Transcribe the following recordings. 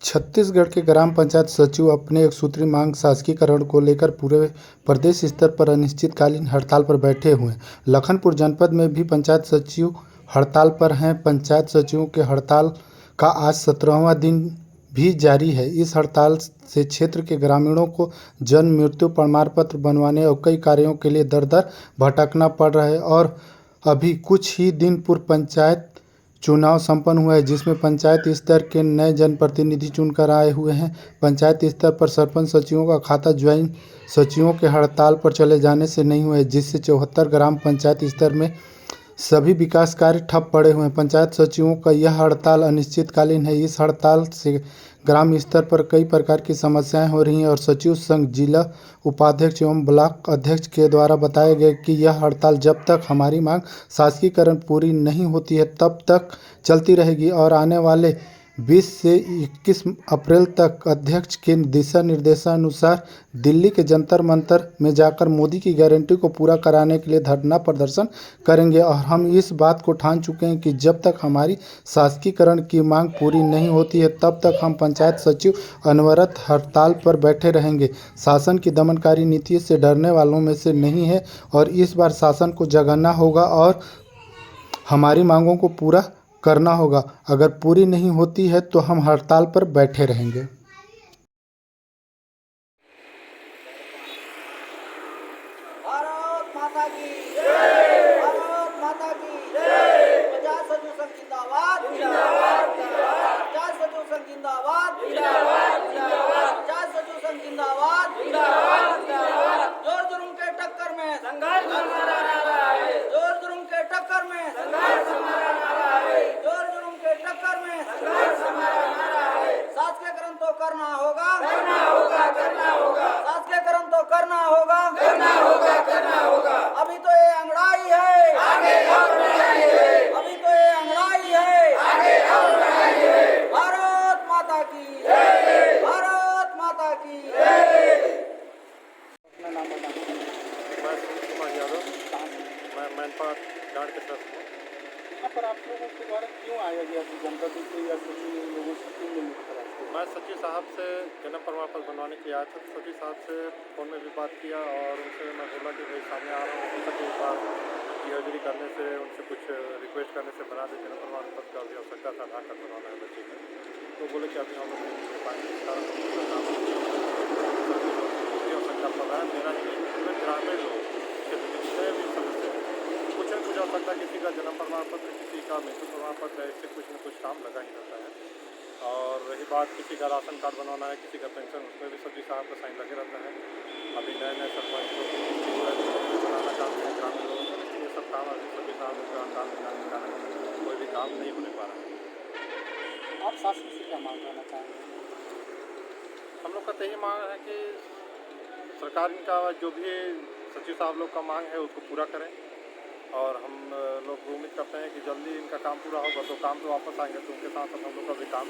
छत्तीसगढ़ के ग्राम पंचायत सचिव अपने एक सूत्री मांग शासकीकरण को लेकर पूरे प्रदेश स्तर पर अनिश्चितकालीन हड़ताल पर बैठे हुए हैं। लखनपुर जनपद में भी पंचायत सचिव हड़ताल पर हैं। पंचायत सचिवों के हड़ताल का आज 17वां दिन भी जारी है। इस हड़ताल से क्षेत्र के ग्रामीणों को जन्म मृत्यु प्रमाण पत्र बनवाने और कई कार्यों के लिए दर दर भटकना पड़ रहा है। और अभी कुछ ही दिन पूर्व पंचायत चुनाव संपन्न हुआ है, जिसमें पंचायत स्तर के नए जनप्रतिनिधि चुनकर आए हुए हैं। पंचायत स्तर पर सरपंच सचिवों का खाता ज्वाइंट सचिवों के हड़ताल पर चले जाने से नहीं हुआ है, जिससे 74 ग्राम पंचायत स्तर में सभी विकास कार्य ठप पड़े हुए हैं। पंचायत सचिवों का यह हड़ताल अनिश्चितकालीन है। इस हड़ताल से ग्राम स्तर पर कई प्रकार की समस्याएं हो रही हैं और सचिव संघ जिला उपाध्यक्ष एवं ब्लॉक अध्यक्ष के द्वारा बताया गया कि यह हड़ताल जब तक हमारी मांग शासकीकरण पूरी नहीं होती है तब तक चलती रहेगी और आने वाले 20 से 21 अप्रैल तक अध्यक्ष के दिशा निर्देशानुसार दिल्ली के जंतर मंतर में जाकर मोदी की गारंटी को पूरा कराने के लिए धरना प्रदर्शन करेंगे। और हम इस बात को ठान चुके हैं कि जब तक हमारी शासकीकरण की मांग पूरी नहीं होती है तब तक हम पंचायत सचिव अनवरत हड़ताल पर बैठे रहेंगे। शासन की दमनकारी नीति से डरने वालों में से नहीं है और इस बार शासन को जगाना होगा और हमारी मांगों को पूरा करना होगा। अगर पूरी नहीं होती है तो हम हड़ताल पर बैठे रहेंगे। भारत माता की जय। भारत माता की जय। पंचायत सचिव संघ जिंदाबाद जिंदाबाद जिंदाबाद। पंचायत सचिव संघ जिंदाबाद जिंदाबाद जिंदाबाद। पंचायत सचिव संघ जिंदाबाद जिंदाबाद जिंदाबाद। जोर जुर्म के टक्कर में संघर्ष हमारा नारा है। जोर जुर्म के टक्कर में संघर्ष हमारा नारा है। जोर जुर्म के टक्कर में संघर्ष हमारा नारा है। शासकीकरण तो करना होगा करना होगा करना होगा। शासकीकरण तो करना होगा करना होगा करना होगा। अभी तो ये अंगड़ाई है आगे और बढ़ाई है। अभी तो ये अंगड़ाई है आगे और बढ़ाई है। भारत माता की जय। भारत माता की जय। अपना नाम बताना। मैं सुनील कुमार यादव, मैं मैनपाट गार्ड के साथ हूँ। यहाँ पर आप लोगों के द्वारा क्यों आया गया कि जनता से या सचिव लोगों से क्यों मिलने का प्रयास किया? मैं सचिव साहब से जन्म प्रमाण पत्र बनवाने के लिए आया था। सचिव साहब से फ़ोन में भी बात किया और उनसे मैं बोला कि भाई सामने आ रहा हूँ, हो सके एक बार हाजिरी करने से उनसे कुछ रिक्वेस्ट करने से बना दे। जन्म प्रमाण पत्र का भी आवश्यकता था, आधार कार्ड बनवाना है बच्चे का, तो बोले कि अभी हम लोग नहीं कर पाएंगे। इस कारण आवश्यकता पड़ रहा है। मेरा ही पूरे ग्रामीण लोग क्षेत्र के जितने भी सदस्य हैं, कुछ न कुछ आवश्यकता, किसी का जन्म प्रमाण पत्र, किसी का मृत्यु प्रमाण पत्र है, इससे कुछ न कुछ काम लगा ही रहता है। और रही बात किसी का राशन कार्ड बनवाना है, किसी का पेंशन, उसमें भी सचिव साहब का साइन लगे रहता है। अभी नए नए सरपंच लोग बनाना चाहते हैं ग्रामीण लोग, लेकिन ये सब काम अभी सचिव साहब के काम में जाने के कारण कोई भी काम नहीं होने पा रहा है। आप शासन से क्या मांग करना चाहेंगे? हम लोग का तो यही मांग है कि सरकार इनका जो भी सचिव साहब लोग का मांग है उसको पूरा करें और हम लोग उम्मीद करते हैं कि जल्दी इनका काम पूरा होगा तो काम पे वापस आएंगे, तो उनके साथ हम लोग का भी काम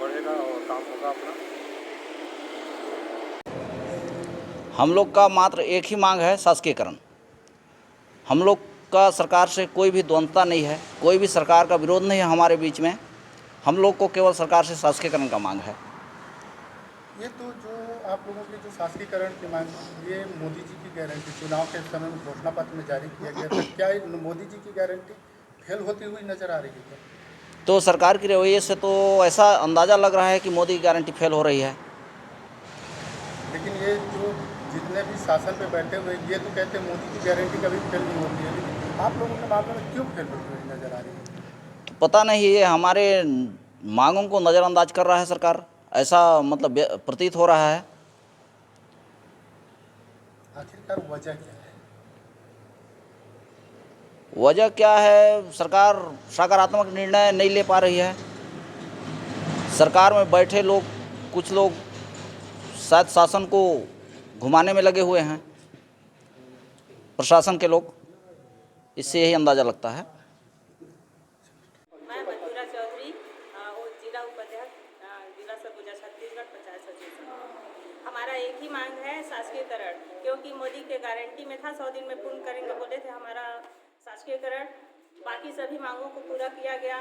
बढ़ेगा और काम होगा अपना। हम लोग का मात्र एक ही मांग है, शासकीकरण। हम लोग का सरकार से कोई भी द्वंद्वता नहीं है, कोई भी सरकार का विरोध नहीं है हमारे बीच में। हम लोग को केवल सरकार से शासकीकरण का मांग है। ये तो जो आप लोगों की जो शासकीकरण की मांग, ये मोदी जी की गारंटी चुनाव के समय में घोषणा पत्र में जारी किया गया था, क्या मोदी जी की गारंटी फेल होती हुई नजर आ रही है? तो सरकार की रवैये से तो ऐसा अंदाज़ा लग रहा है कि मोदी की गारंटी फेल हो रही है। लेकिन ये जो जितने भी शासन पे बैठे हुए ये तो कहते हैं मोदी की गारंटी कभी फेल नहीं होती है, लेकिन आप लोगों के मामले में क्यों फेल होती हुई नजर आ रही है? तो पता नहीं, ये हमारे मांगों को नज़रअंदाज कर रहा है सरकार, ऐसा मतलब प्रतीत हो रहा है। आखिरकार वजह क्या है? वजह क्या है? सरकार सकारात्मक निर्णय नहीं ले पा रही है। सरकार में बैठे लोग, कुछ लोग शायद शासन को घुमाने में लगे हुए हैं, प्रशासन के लोग, इससे यही अंदाज़ा लगता है। मैं मंजूरा चौधरी, जिला उपाध्यक्ष, जिला सरगुजा छत्तीसगढ़ पंचायत सचिव। हमारा एक ही मांग है, शासकीकरण, क्योंकि मोदी के गारंटी में था 100 दिन में पूर्ण करेंगे बोले थे हमारा शासकीकरण। बाकी सभी मांगों को पूरा किया गया,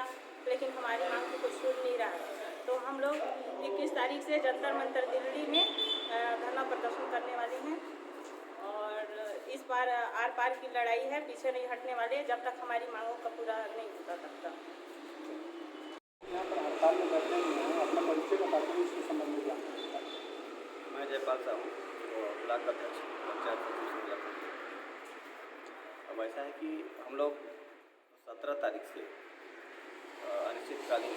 लेकिन हमारी मांग को कुछ सुन नहीं रहा है। तो हम लोग 21 तारीख से जंतर मंतर दिल्ली में धरना प्रदर्शन करने वाले हैं और इस बार आर पार की लड़ाई है, पीछे नहीं हटने वाले जब तक हमारी मांगों का पूरा नहीं होता तब तक। यहाँ पर हड़ताल में बैठे हुए हैं, अपना परिचय बताते हुए इसके संबंध में जानना चाहता हूँ। मैं जयपाल साहू ब्लॉक अध्यक्ष पंचायत सचिव शिमला। अब ऐसा है कि हम लोग 17 तारीख से अनिश्चितकालीन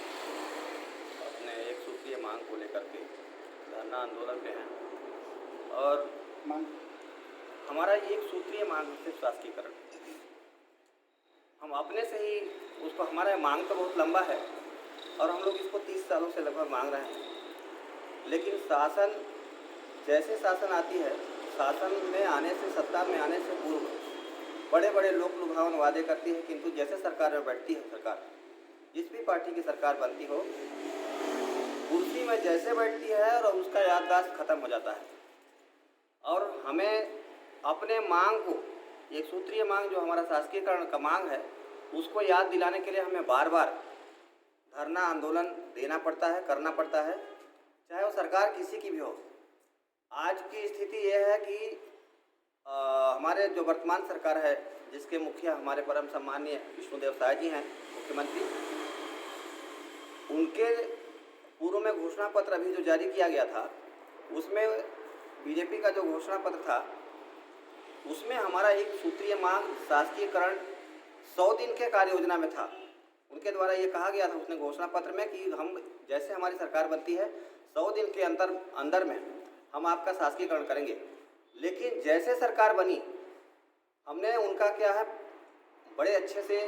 अपने एक सूत्रीय मांग को लेकर के धरना आंदोलन पे हैं और मांग हमारा एक सूत्रीय मांग है सिर्फ शासकीकरण। हम अपने से ही उसको, हमारा मांग तो बहुत लंबा है और हम लोग इसको 30 सालों से लगभग मांग रहे हैं, लेकिन शासन जैसे शासन आती है, शासन में आने से, सत्ता में आने से पूर्व बड़े बड़े लोक लुभावन वादे करती है, किंतु जैसे सरकार में बैठती है, सरकार जिस भी पार्टी की सरकार बनती हो, कुर्सी में जैसे बैठती है और उसका याददाश्त खत्म हो जाता है। और हमें अपने मांग को, एक सूत्रीय मांग जो हमारा शासकीकरण का मांग है, उसको याद दिलाने के लिए हमें बार बार धरना आंदोलन देना पड़ता है, करना पड़ता है, चाहे वो सरकार किसी की भी हो। आज की स्थिति यह है कि हमारे जो वर्तमान सरकार है, जिसके मुखिया हमारे परम सम्माननीय विष्णुदेव साय जी हैं, मुख्यमंत्री, उनके पूर्व में घोषणा पत्र अभी जो जारी किया गया था, उसमें बीजेपी का जो घोषणा पत्र था, उसमें हमारा एक सूत्रीय मांग शासकीकरण 100 दिन के कार्य योजना में था। उनके द्वारा ये कहा गया था उसने घोषणा पत्र में कि हम जैसे हमारी सरकार बनती है 100 दिन के अंदर में हम आपका शासकीकरण करेंगे। लेकिन जैसे सरकार बनी, हमने उनका क्या है, बड़े अच्छे से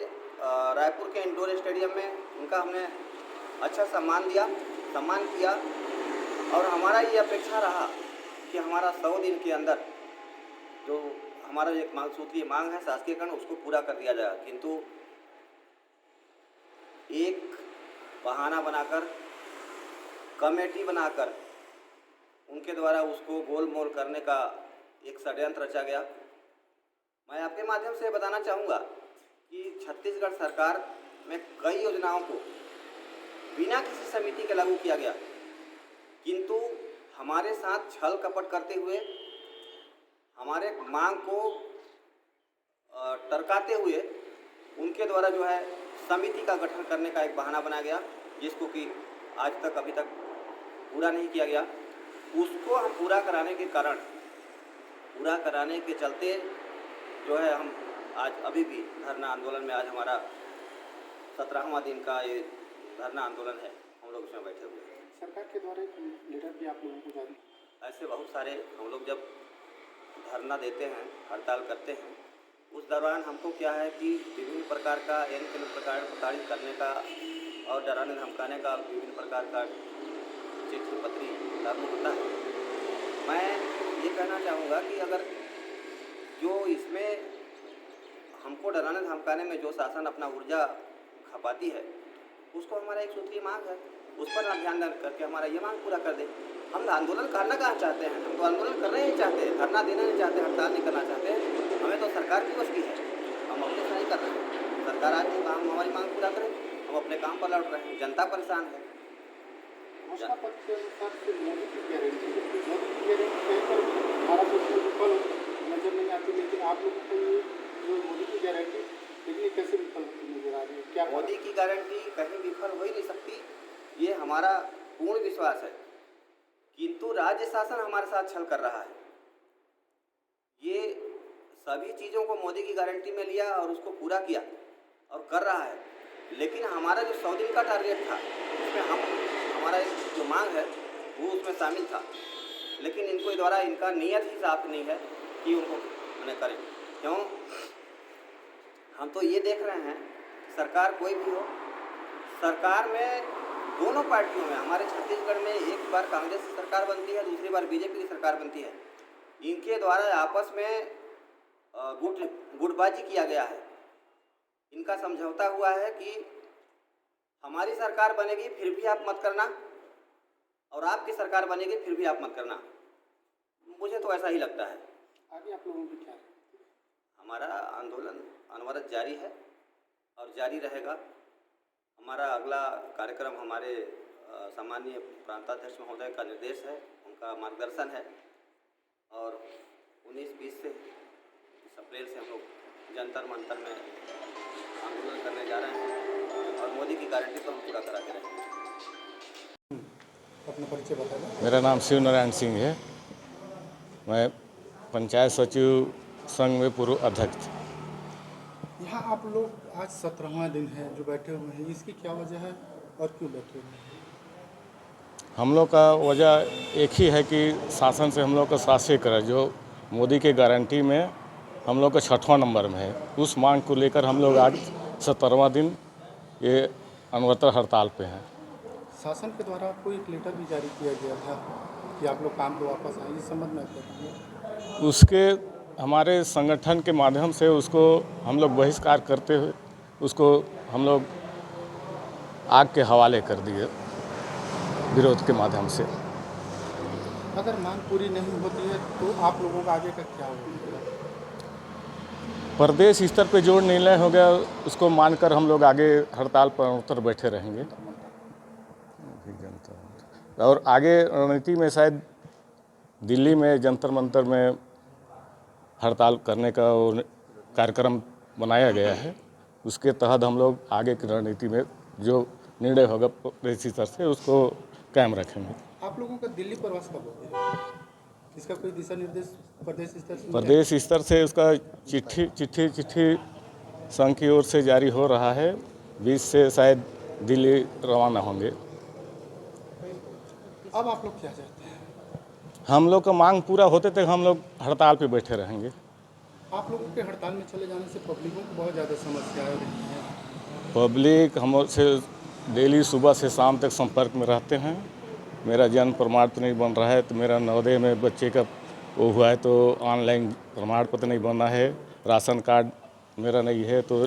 रायपुर के इंडोर स्टेडियम में उनका हमने अच्छा सम्मान किया और हमारा ये अपेक्षा रहा कि हमारा 100 दिन के अंदर जो हमारा एक सूत्रीय मांग है शासकीकरण, उसको पूरा कर दिया जाए। किंतु एक बहाना बनाकर, कमेटी बनाकर उनके द्वारा उसको गोलमोल करने का एक षड्यंत्र रचा गया। मैं आपके माध्यम से बताना चाहूँगा कि छत्तीसगढ़ सरकार में कई योजनाओं को बिना किसी समिति के लागू किया गया, किंतु हमारे साथ छल कपट करते हुए, हमारे मांग को टरकाते हुए उनके द्वारा जो है समिति का गठन करने का एक बहाना बनाया गया, जिसको कि आज तक अभी तक पूरा नहीं किया गया। उसको हम पूरा कराने के चलते जो है हम आज अभी भी धरना आंदोलन में, आज हमारा 17वां दिन का ये धरना आंदोलन है, हम लोग उसमें बैठे हुए हैं। सरकार के द्वारा लेटर भी आप लोगों को जारी, ऐसे बहुत सारे हम लोग जब धरना देते हैं, हड़ताल करते हैं, उस दौरान हमको क्या है कि विभिन्न प्रकार का प्रताड़ित करने का और डराने धमकाने का विभिन्न प्रकार का चिट्ठी पत्री लागू होता है। मैं ये कहना चाहूँगा कि अगर जो इसमें हमको डराने धमकाने में जो शासन अपना ऊर्जा खपाती है, उसको हमारा एक सूत्रीय मांग है, उस पर ध्यान करके हमारा ये मांग पूरा कर दे। हम आंदोलन करना कहाँ चाहते हैं, हम तो आंदोलन करना ही चाहते हैं, धरना देना नहीं चाहते, हड़ताल नहीं करना चाहते हैं। हमें तो सरकार की बस की है, हम अपने से नहीं कर रहे हैं। सरकार आज जो काम हमारी मांग पूरा करे, हम अपने काम पर लौट रहे हैं, जनता परेशान है। घोषणा पत्र के अनुसार सिर्फ मोदी की गारंटी कहीं पर हमारा कुछ विफल नजर नहीं आती, लेकिन आप लोगों को ये जो मोदी की गारंटी देखने कैसे विफल होती नजर आ रही है? क्या मोदी की गारंटी कहीं विफल हो ही नहीं सकती, ये हमारा पूर्ण विश्वास है। किंतु राज्य शासन हमारे साथ छल कर रहा है। ये सभी चीज़ों को मोदी की गारंटी में लिया और उसको पूरा किया और कर रहा है, लेकिन हमारा जो 100 दिन का टारगेट था, उसमें हमारा एक जो मांग है वो उसमें शामिल था, लेकिन इनको द्वारा इनका नीयत ही साफ नहीं है कि उनको उन्हें करें। क्यों? हम तो ये देख रहे हैं, सरकार कोई भी हो, सरकार में दोनों पार्टियों में, हमारे छत्तीसगढ़ में एक बार कांग्रेस की सरकार बनती है, दूसरी बार बीजेपी की सरकार बनती है। इनके द्वारा आपस में गुटबाजी किया गया है। इनका समझौता हुआ है कि हमारी सरकार बनेगी फिर भी आप मत करना, और आपकी सरकार बनेगी फिर भी आप मत करना। मुझे तो ऐसा ही लगता है। आगे आप लोगों की क्या है? हमारा आंदोलन अनवरत जारी है और जारी रहेगा। हमारा अगला कार्यक्रम हमारे सामान्य प्रांताध्यक्ष महोदय का निर्देश है, उनका मार्गदर्शन है और 19-20 से अप्रैल से हम लोग जंतर मंतर में आंदोलन करने जा रहे हैं और मोदी की गारंटी को हम पूरा करा के रहेंगे। अपना परिचय बताना। मेरा नाम शिव नारायण सिंह है। मैं पंचायत सचिव संघ में पूर्व अध्यक्ष था। यहाँ आप लोग आज 17वां दिन है जो बैठे हुए हैं, इसकी क्या वजह है और क्यों बैठे हुए हैं? हम लोग का वजह एक ही है कि शासन से हम लोग का शासीकरण जो मोदी के गारंटी में हम लोग का 6वां नंबर में है, उस मांग को लेकर हम लोग आज 17वां दिन ये अनवरत हड़ताल पे हैं। शासन के द्वारा आपको एक लेटर भी जारी किया गया था कि आप लोग काम पे वापस आए, इस संबंध में आप बताइए। उसके हमारे संगठन के माध्यम से उसको हम लोग बहिष्कार करते हुए उसको हम लोग आग के हवाले कर दिए विरोध के माध्यम से। अगर मांग पूरी नहीं होती है तो आप लोगों का आगे का क्या होगा? प्रदेश स्तर पे जो निर्णय हो गया उसको मानकर हम लोग आगे हड़ताल पर उतर बैठे रहेंगे और आगे रणनीति में शायद दिल्ली में जंतर मंतर में हड़ताल करने का कार्यक्रम बनाया गया है। उसके तहत हम लोग आगे की रणनीति में जो निर्णय होगा प्रदेश स्तर से उसको कायम रखेंगे। आप लोगों का दिल्ली प्रवास कब होगा? इसका कोई दिशा निर्देश प्रदेश स्तर से? प्रदेश स्तर से उसका चिट्ठी संघ की ओर से जारी हो रहा है। 20 से शायद दिल्ली रवाना होंगे। अब आप लोग क्या चाहते हैं? हम लोग का मांग पूरा होते तक हम लोग हड़ताल पे बैठे रहेंगे। आप लोगों के हड़ताल में चले जाने से पब्लिकों को बहुत ज़्यादा समस्याएं रही हैं। पब्लिक हमसे डेली सुबह से शाम तक संपर्क में रहते हैं। मेरा जन्म प्रमाण पत्र नहीं बन रहा है तो मेरा नवोदय में बच्चे का वो हुआ है तो ऑनलाइन प्रमाण पत्र नहीं बना है। राशन कार्ड मेरा नहीं है तो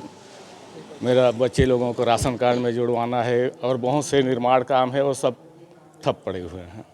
मेरा बच्चे लोगों को राशन कार्ड में जुड़वाना है और बहुत से निर्माण काम है वो सब ठप पड़े हुए हैं।